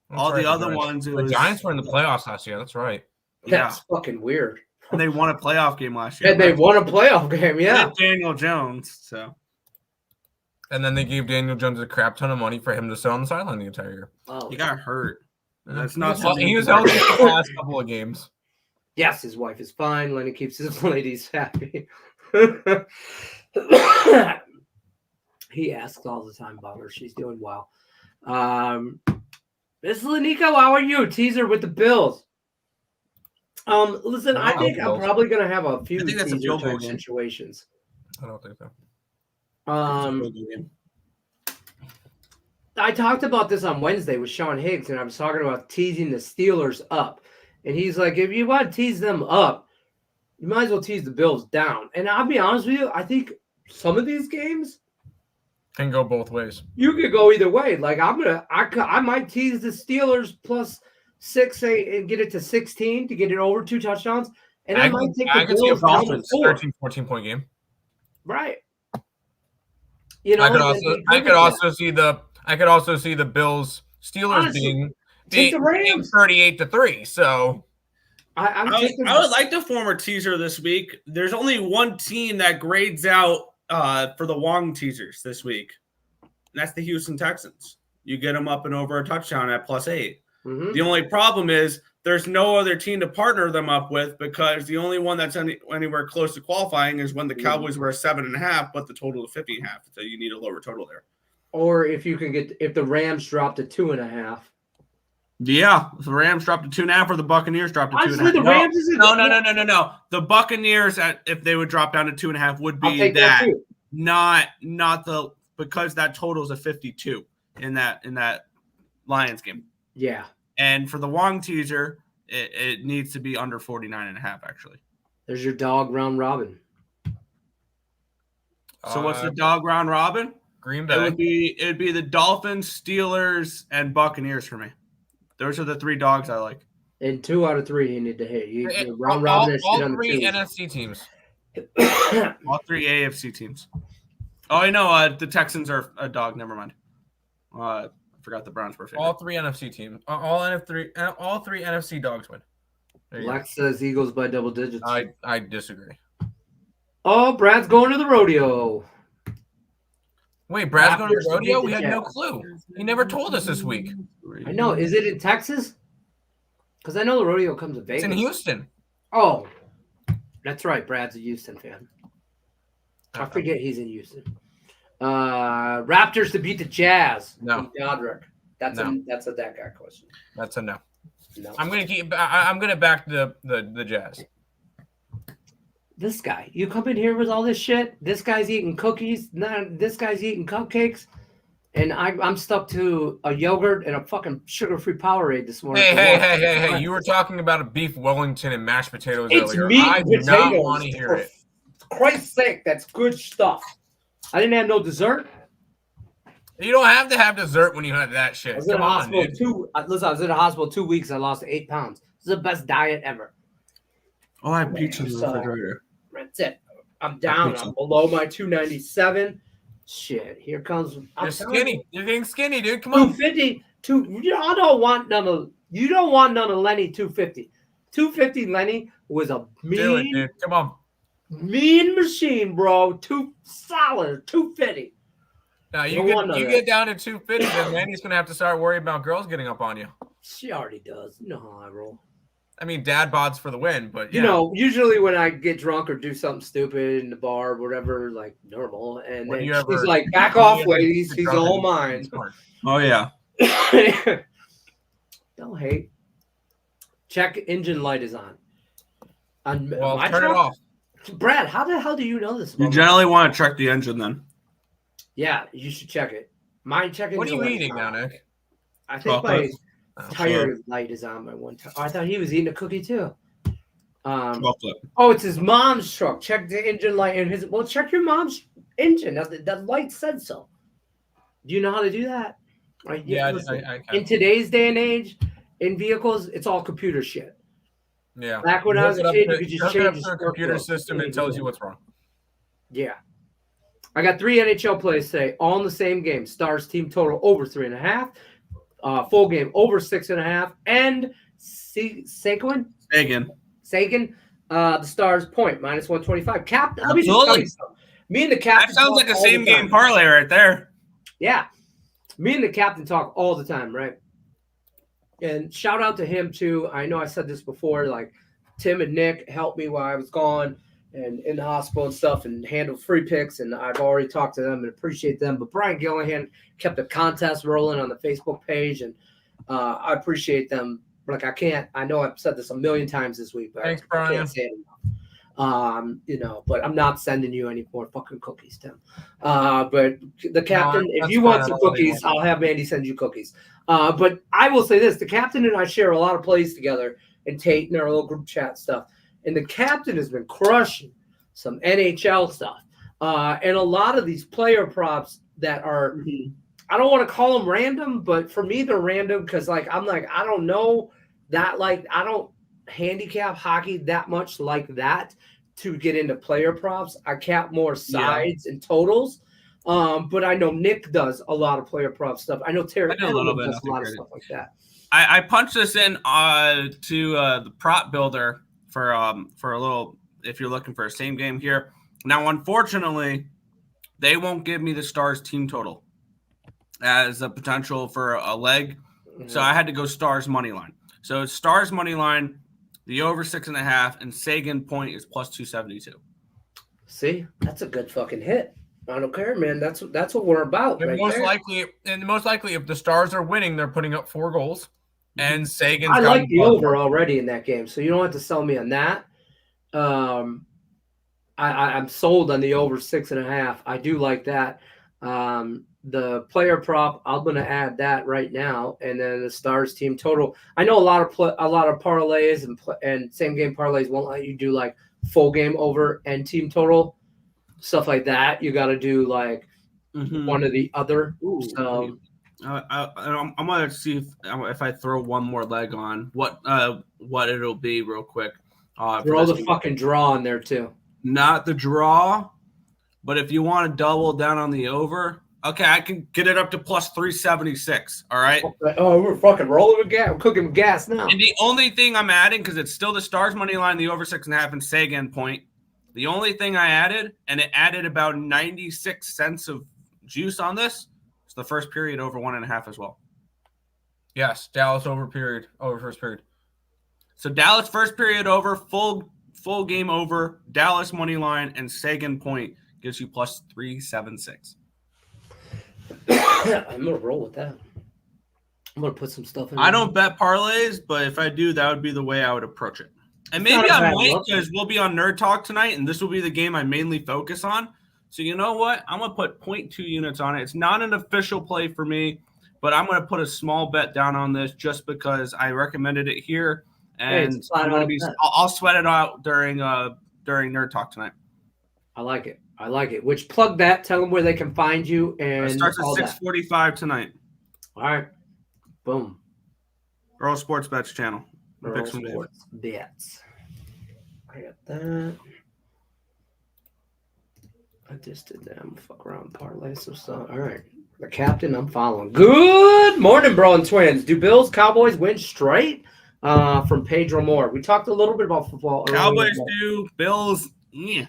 The other ones, the Giants were in the playoffs last year. That's right. That's fucking weird. And they won a playoff game last year. And they won a playoff game, yeah. Daniel Jones, so. And then they gave Daniel Jones a crap ton of money for him to sit on the sideline the entire year. Oh, he got hurt. That's not. He was healthy for the last couple of games. Yes, his wife is fine. Lenny keeps his ladies happy. He asks all the time about her. She's doing well. Miss Lanico, how are you? Teaser with the Bills. Listen, I think I'm probably going to have a few teaser type situations. I don't think so. I talked about this on Wednesday with Sean Higgs, and I was talking about teasing the Steelers up. And he's like, if you want to tease them up, you might as well tease the Bills down. And I'll be honest with you, I think some of these games can go both ways. You could go either way. Like I might tease the Steelers plus 6 and get it to 16 to get it over 2 touchdowns. And I might take the Bills down to 4. 13-14 point game. Right. I could also see the Bills Steelers being 38-3. So I would like to form a teaser this week. There's only one team that grades out for the Wong teasers this week. And that's the Houston Texans. You get them up and over a touchdown at plus 8. Mm-hmm. The only problem is there's no other team to partner them up with because the only one that's anywhere close to qualifying is when the Cowboys were 7.5, but the total is 50.5. So you need a lower total there. Or if the Rams dropped to 2.5. Yeah, the Rams dropped to 2.5, or the Buccaneers dropped to 2.5. Honestly, the Rams isn't. No. The Buccaneers, if they would drop down to 2.5, would be that. Not because that total is a 52 in that Lions game. Yeah. And for the Wong teaser, it needs to be under 49.5, actually. There's your dog round robin. So what's the dog round robin? Green Bay. It would be the Dolphins, Steelers, and Buccaneers for me. Those are the 3 dogs I like. And 2 out of 3 you need to hit. Round robin all 3 NFC teams. All 3 AFC teams. Oh, I know. The Texans are a dog. Never mind. I forgot the Browns were favorite. All 3 NFC teams. All 3 NFC dogs win. Lex says Eagles by double digits. I disagree. Oh, Brad's going to the rodeo. Wait, Brad's going to the rodeo? We had no clue. He never told us this week. I know. Is it in Texas? Because I know the rodeo comes to Vegas. It's in Houston. Oh, that's right. Brad's a Houston fan. I forget he's in Houston. Raptors to beat the Jazz. No. Godric. That's a that guy question. That's a no. No. I'm gonna back the Jazz. This guy, you come in here with all this shit. This guy's eating cookies. This guy's eating cupcakes, and I'm stuck to a yogurt and a fucking sugar-free Powerade this morning. Hey! You were talking about a beef Wellington and mashed potatoes earlier. Meat I do not want to hear it. For Christ's sake, that's good stuff. I didn't have no dessert. You don't have to have dessert when you have that shit. Come on, dude. I was in the hospital 2 weeks. I lost 8 pounds. This is the best diet ever. Oh, I have pizza in the refrigerator. That's it. I'm down. I'm below my 297. Shit, here comes. You're skinny. You're getting skinny, dude. Come on. 250. You don't want none of Lenny 250. 250 Lenny was a mean. Do it, dude. Come on. Mean machine, bro. Solid 250. Now you get down to 250, then Lenny's gonna have to start worrying about girls getting up on you. She already does. You know how I roll. I mean, dad bods for the win, but yeah. You know, usually when I get drunk or do something stupid in the bar or whatever, like normal, and then she's like, back off, ladies. He's all mine. Oh, yeah. Don't hate. Check engine light is on. Well, turn it off. Brad, how the hell do you know this? You generally want to check the engine then. Yeah, you should check it. Mine checking. What are you eating now, Nick? I think my tire light is on my one tire. Oh, I thought he was eating a cookie too. Chocolate. Oh, it's his mom's truck. Check the engine light and his. Well, check your mom's engine. The light said so. Do you know how to do that? Right? Yeah, I can. In today's day and age, in vehicles, it's all computer shit. Yeah. Back when I was a kid, you could just change the computer system and it tells you what's wrong. Yeah. I got 3 NHL plays today, all in the same game. Stars team total over 3.5. Full game over 6.5. And Sagan. The Stars point minus 125. Captain. Let me just tell you something. Me and the captain. That sounds like a same game parlay right there. Yeah. Me and the captain talk all the time, right? And shout out to him too. I know I said this before, like Tim and Nick helped me while I was gone and in the hospital and stuff and handled free picks. And I've already talked to them and appreciate them. But Brian Gillihan kept a contest rolling on the Facebook page. And I appreciate them. Like I know I've said this a million times this week, but thanks, I can't say it enough. But I'm not sending you any more fucking cookies, Tim. But the captain, if you want some cookies, I'll have Mandy send you cookies. But I will say this, the captain and I share a lot of plays together and Tate and our little group chat stuff. And the captain has been crushing some NHL stuff. And a lot of these player props that are, I don't want to call them random, but for me, they're random because I don't know that, I don't handicap hockey that much like that to get into player props. I cap more sides and totals. But I know Nick does a lot of player prop stuff. I know Terry does a lot of stuff like that. I punched this in to the prop builder for a little, if you're looking for a same game here. Now, unfortunately, they won't give me the Stars team total as a potential for a leg. Mm-hmm. So I had to go Stars money line. So it's Stars money line, the over 6.5, and Sagan point is plus 272. See, that's a good fucking hit. I don't care, man. That's what we're about. And right most there. likely, if the Stars are winning, they're putting up 4 goals. And Sagan's I got like the over already in that game, so you don't have to sell me on that. I'm sold on the over 6.5. I do like that. The player prop, I'm going to add that right now, and then the Stars team total. I know a lot of parlays and same game parlays won't let you do like full game over and team total stuff like that. You got to do like one or the other. So I'm gonna see if I throw one more leg on what it'll be real quick. Throw the fucking draw in there too. Not the draw, but if you want to double down on the over, okay, I can get it up to plus 376. All right. Oh, we're fucking rolling with gas. We're cooking with gas now. And the only thing I'm adding, because it's still the Stars money line, the over 6.5 and Sagan point. The only thing I added, and it added about 96 cents of juice on this, is the first period over 1.5 as well. Yes, Dallas over first period. So Dallas first period over, full game over, Dallas money line, and Sagan point gives you plus 376. I'm gonna roll with that. I'm gonna put some stuff in. I don't bet parlays, but if I do, that would be the way I would approach it. And maybe I might, because we'll be on Nerd Talk tonight, and this will be the game I mainly focus on. So you know what? I'm gonna put 0.2 units on it. It's not an official play for me, but I'm gonna put a small bet down on this just because I recommended it here. And I'll sweat it out during Nerd Talk tonight. I like it. Which plug that? Tell them where they can find you. And it starts at 6:45 tonight. All right, boom. Earl Sports Bets channel. Earl Sports Bets. I got that. I just did that. I'm gonna fuck around parlay some stuff. All right, the captain. I'm following. Good morning, bro and twins. Do Bills Cowboys win straight? From Pedro Moore. We talked a little bit about football. Cowboys do, Bills, yeah.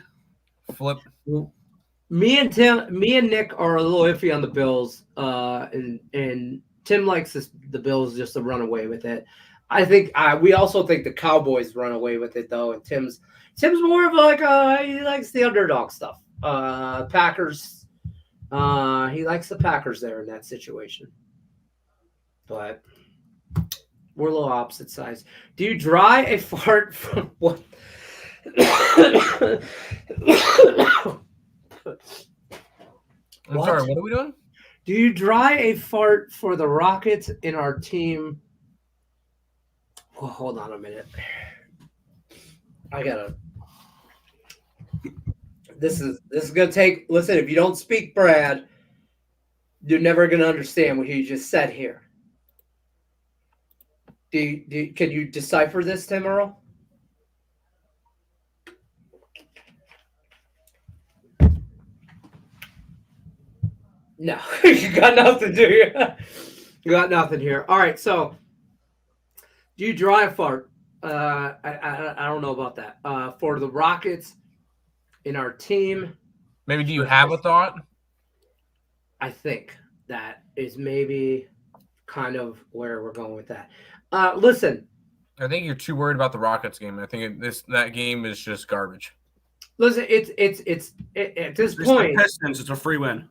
Flip. Me and Nick are a little iffy on the Bills. And Tim likes the Bills just to run away with it. I think we also think the Cowboys run away with it though. And Tim's more of like he likes the underdog stuff. Packers. He likes the Packers there in that situation. But we're a little opposite sides. Do you dry a fart from what? I'm sorry, what are we doing? Do you dry a fart for the Rockets in our team? Well, hold on a minute. This is gonna take. Listen, if you don't speak, Brad, you're never gonna understand what he just said here. Can you decipher this, Tim Earl? No, you got nothing, do you? You got nothing here. All right, so do you dry a fart? I don't know about that. For the Rockets in our team. Maybe do you have a thought? I think that is maybe kind of where we're going with that. Listen. I think you're too worried about the Rockets game. I think that game is just garbage. Listen, it's at this point. The Pistons, it's a free win.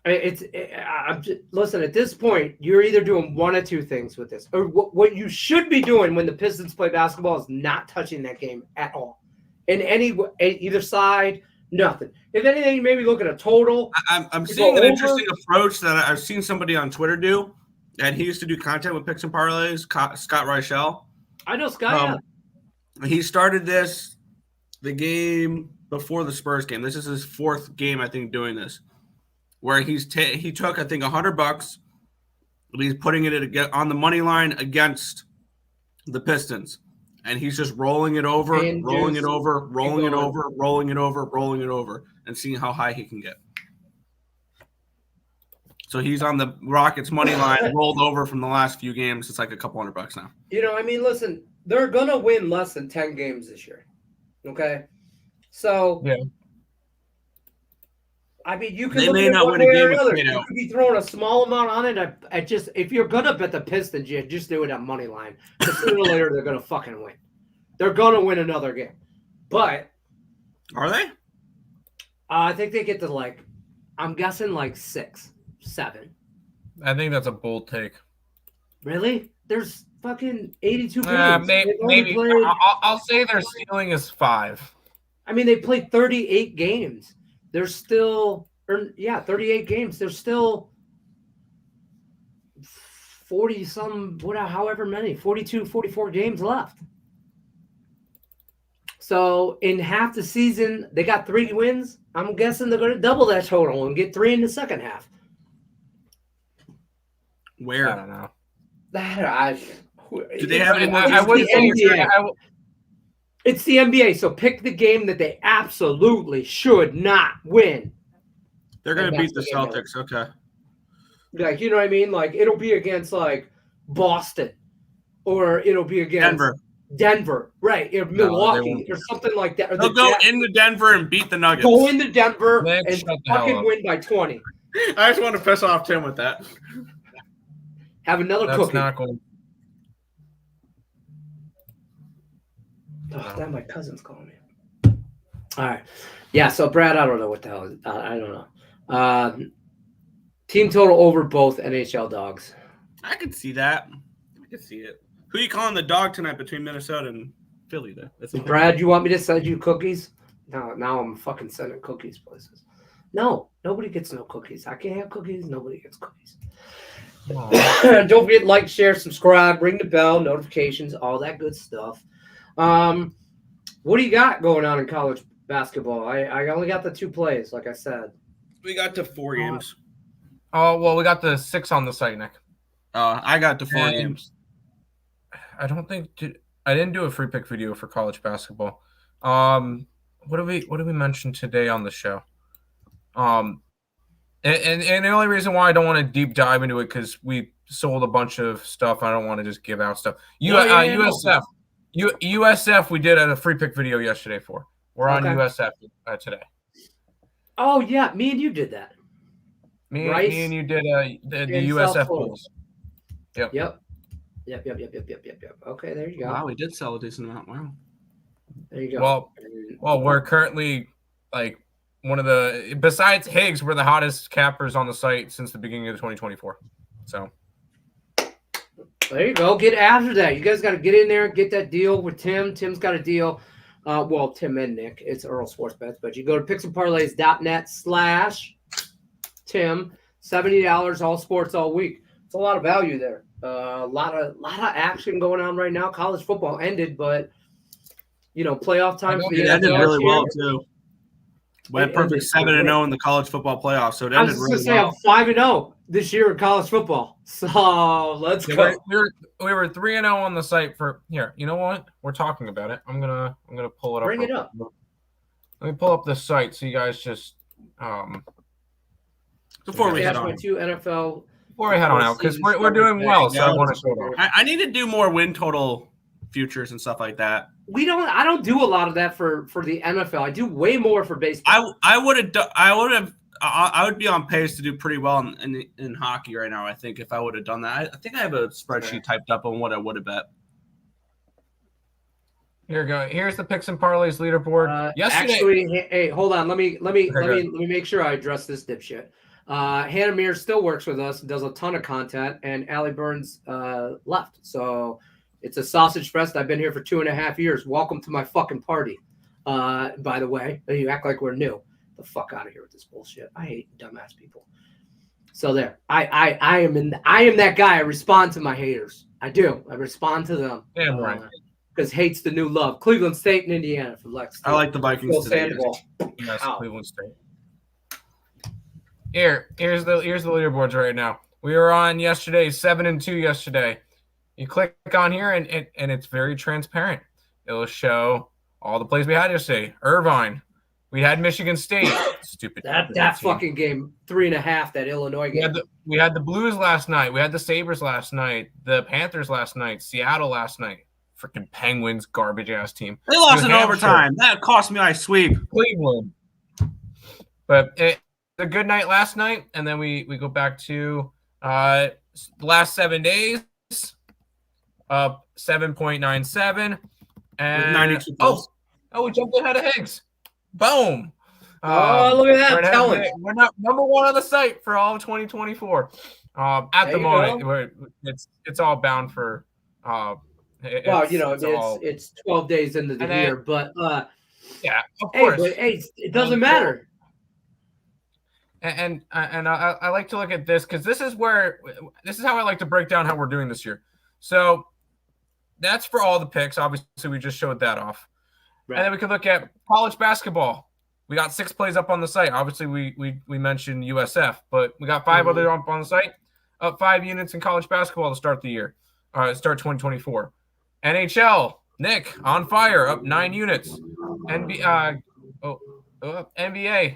Listen, at this point, you're either doing one of two things with this, or what you should be doing when the Pistons play basketball is not touching that game at all. In either side, nothing. If anything, maybe look at a total. I'm seeing an interesting approach that I've seen somebody on Twitter do, and he used to do content with Picks and Parlays, Scott Reichel. I know Scott. He started the game before the Spurs game. This is his 4th game, I think, doing this, where he took, I think, $100, and he's putting it on the money line against the Pistons. And he's just rolling it over, and seeing how high he can get. So he's on the Rockets money line, rolled over from the last few games. It's like a couple $100 now. Listen, they're going to win less than 10 games this year. Okay? So, yeah. I mean, you can They look may at it not one win a way or game with another. Kate You out. could be throwing a small amount on it. I just, if you're gonna bet the Pistons, you just do it on money line. Because sooner or later they're gonna fucking win. They're gonna win another game. But Are they? I think they get to like, I'm guessing like 6, 7. I think that's a bold take. Really? There's fucking 82 games. Maybe I'll say their ceiling is 5. I mean, they played 38 games. There's still, 38 games. There's still 40 some, however many, 42, 44 games left. So in half the season, they got 3 wins. I'm guessing they're going to double that total and get 3 in the second half. Where? I don't know. Do they have any more? It's the NBA, so pick the game that they absolutely should not win. They're going to beat the Celtics. Okay. Like, you know what I mean? Like, it'll be against, like, Boston. Or it'll be against Denver. Right. Or Milwaukee or something like that. Or they'll go into Denver and beat the Nuggets. Go into Denver Man, and fucking win by 20. I just want to piss off Tim with that. Have another That's cookie. not going. Oh, that my cousin's calling me. All right. Yeah, so Brad, I don't know what the hell. I don't know. Team total over both NHL dogs. I could see that. I could see it. Who are you calling the dog tonight between Minnesota and Philly? Brad, you want me to send you cookies? No, now I'm fucking sending cookies places. No, nobody gets no cookies. I can't have cookies. Nobody gets cookies. Don't forget, like, share, subscribe, ring the bell, notifications, all that good stuff. What do you got going on in college basketball? I only got the 2 plays, like I said. We got to 4 games. Oh, well, we got the 6 on the site, Nick. I got to 4 games. I don't think I didn't do a free pick video for college basketball. What do we mention today on the show? And the only reason why I don't want to deep dive into it because we sold a bunch of stuff. I don't want to just give out stuff. USF we did a free pick video yesterday for. We're on USF today. Oh yeah, me and you did that. Me and you did the USF Bulls. Yep. Okay, there you go. Wow, we did sell a decent amount. Wow. There you go. Well, we're currently like one of the besides Higgs, we're the hottest cappers on the site since the beginning of 2024. So there you go. Get after that. You guys got to get in there, get that deal with Tim. Tim's got a deal. Tim and Nick. It's Earl Sports Bets, but you go to picksparlays.net/Tim. $70 all sports all week. It's a lot of value there. A lot of action going on right now. College football ended, but playoff time. It ended really well too. Went perfect 7-0 in the college football playoffs. So it ended really well. I'm 5-0 this year in college football. So let's go. We were 3-0 on the site for here. You know what? We're talking about it. I'm gonna pull it up. Bring it up. Let me pull up the site so you guys just before we head on. NFL. Before we head on out because we're doing well. So I want to show it. I need to do more win total futures and stuff like that. I don't do a lot of that for the NFL. I do way more for baseball. I would be on pace to do pretty well in hockey right now. I think if I would have done that, I think I have a spreadsheet typed up on what I would have bet. Here we go. Here's the Picks and Parlays leaderboard. Yesterday, actually, hey, hold on. Let me make sure I address this dipshit. Hannah Mears still works with us, does a ton of content, and Allie Burns left. So it's a sausage fest. I've been here for 2.5 years. Welcome to my fucking party. By the way, you act like we're new. The fuck out of here with this bullshit. I hate dumbass people. So there, I am that guy. I respond to my haters. I do. I respond to them. Damn right. Because hate's the new love. Cleveland State and Indiana for Lex. I like the Vikings today. Yes, Cleveland State. Here's the leaderboards right now. We were on yesterday, 7-2 yesterday. You click on here and it's very transparent. It'll show all the plays we had yesterday. Irvine. We had Michigan State. Stupid. That fucking game, 3.5, that Illinois game. We had the Blues last night. We had the Sabres last night. The Panthers last night. Seattle last night. Freaking Penguins, garbage ass team. They lost in overtime. That cost me my sweep. Cleveland. But a good night last night, and then we go back to the last 7 days, up 7.97, and 92 plus. Oh, we jumped ahead of Higgs. Boom. Look at that. Tell him. We're not number one on the site for all of 2024. At the moment, it's all bound for. It's 12 days into the year, but yeah, of course. But it doesn't matter. And I like to look at this because this is how I like to break down how we're doing this year. So that's for all the picks. Obviously, we just showed that off. Right. And then we can look at college basketball. We got 6 plays up on the site. Obviously, we mentioned USF, but we got 5 other up on the site. Up 5 units in college basketball to start the year. Start 2024. NHL, Nick, on fire, up 9 units. NBA,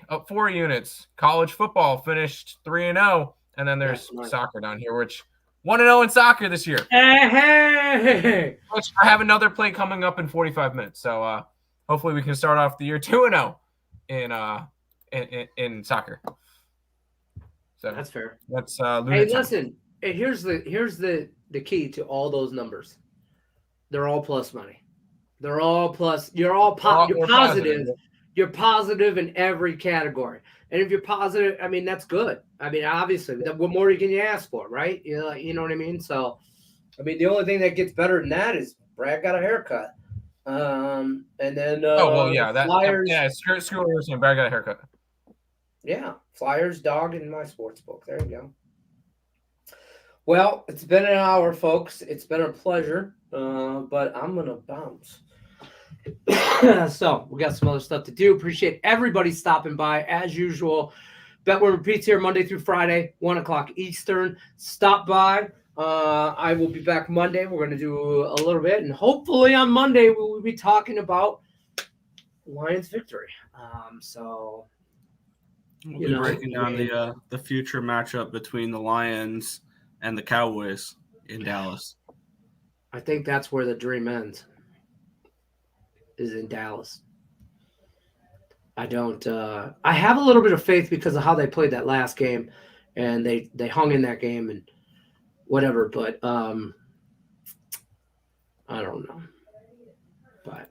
up 4 units. College football finished 3-0. And then there's soccer down here, which 1-0 in soccer this year. Hey! Which I have another play coming up in 45 minutes. So hopefully we can start off the year 2-0 in soccer. So that's fair. That's hey, listen. Here's the key to all those numbers. They're all plus money. They're all plus. You're positive. You're positive in every category. And if you're positive, I mean, that's good. I mean, obviously, what more can you ask for, right? You know what I mean? So, I mean, the only thing that gets better than that is Brad got a haircut. And then Flyers. Screw what you're saying. Brad got a haircut. Yeah, Flyers, dog in my sports book. There you go. Well, it's been an hour, folks. It's been a pleasure, but I'm going to bounce. So we got some other stuff to do. Appreciate everybody stopping by. As usual, Betwin repeats here Monday through Friday, 1 o'clock Eastern. Stop by. I will be back Monday. We're going to do a little bit, and hopefully on Monday we will be talking about Lions victory. So we'll be breaking down the future matchup between the Lions and the Cowboys in Dallas. I think that's where the dream ends. Is in Dallas. I have a little bit of faith because of how they played that last game, and they hung in that game and whatever, but I don't know. But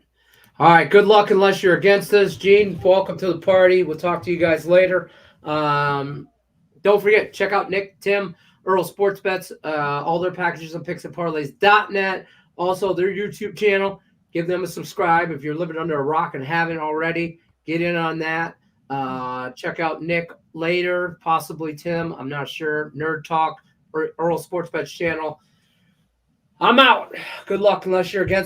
all right, good luck unless you're against us. Gene, welcome to the party. We'll talk to you guys later. Don't forget, check out Nick, Tim, Earl Sports Bets, all their packages on picksparlays.net. Also their YouTube channel. Give them a subscribe. If you're living under a rock and haven't already, get in on that. Check out Nick later, possibly Tim. I'm not sure. Nerd Talk or Earl Sports Bets channel. I'm out. Good luck unless you're against